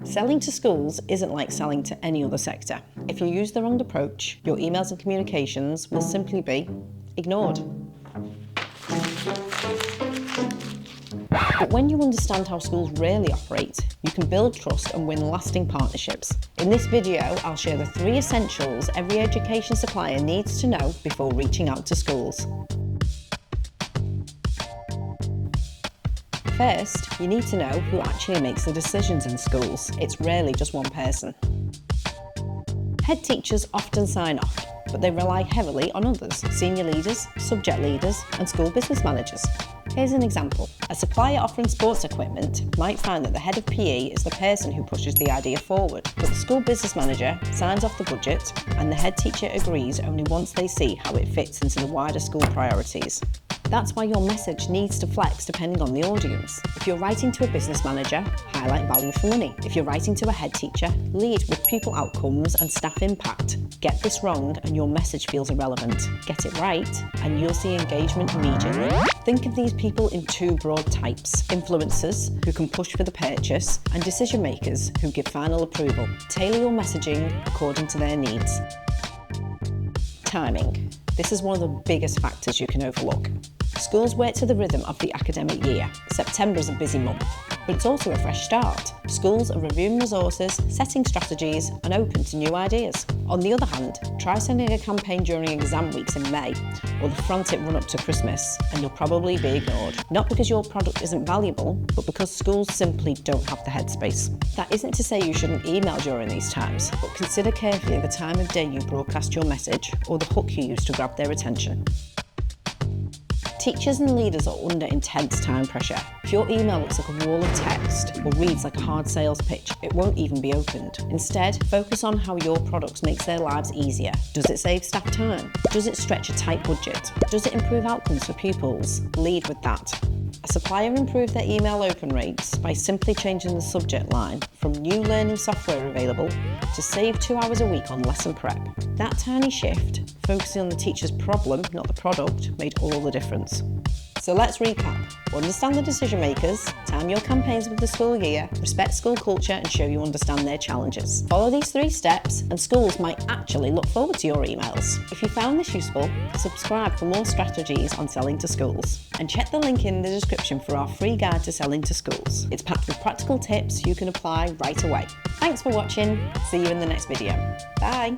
Selling to schools isn't like selling to any other sector. If you use the wrong approach, your emails and communications will simply be ignored. But when you understand how schools really operate, you can build trust and win lasting partnerships. In this video, I'll share the 3 essentials every education supplier needs to know before reaching out to schools. First, you need to know who actually makes the decisions in schools. It's rarely just one person. Head teachers often sign off, but they rely heavily on others: senior leaders, subject leaders, and school business managers. Here's an example. A supplier offering sports equipment might find that the head of PE is the person who pushes the idea forward, but the school business manager signs off the budget and the head teacher agrees only once they see how it fits into the wider school priorities. That's why your message needs to flex depending on the audience. If you're writing to a business manager, highlight value for money. If you're writing to a head teacher, lead with pupil outcomes and staff impact. Get this wrong and your message feels irrelevant. Get it right and you'll see engagement immediately. Think of these people in 2 broad types: influencers, who can push for the purchase, and decision makers, who give final approval. Tailor your messaging according to their needs. Timing. This is one of the biggest factors you can overlook. Schools work to the rhythm of the academic year. September is a busy month, but it's also a fresh start. Schools are reviewing resources, setting strategies, and open to new ideas. On the other hand, try sending a campaign during exam weeks in May, or the frantic run-up to Christmas, and you'll probably be ignored. Not because your product isn't valuable, but because schools simply don't have the headspace. That isn't to say you shouldn't email during these times, but consider carefully the time of day you broadcast your message, or the hook you use to grab their attention. Teachers and leaders are under intense time pressure. If your email looks like a wall of text or reads like a hard sales pitch, it won't even be opened. Instead, focus on how your product makes their lives easier. Does it save staff time? Does it stretch a tight budget? Does it improve outcomes for pupils? Lead with that. A supplier improved their email open rates by simply changing the subject line from new learning software available to save 2 hours a week on lesson prep. That tiny shift, focusing on the teacher's problem, not the product, made all the difference. So let's recap. Understand the decision makers, time your campaigns with the school year, respect school culture and show you understand their challenges. Follow these 3 steps and schools might actually look forward to your emails. If you found this useful, subscribe for more strategies on selling to schools. And check the link in the description for our free guide to selling to schools. It's packed with practical tips you can apply right away. Thanks for watching. See you in the next video. Bye.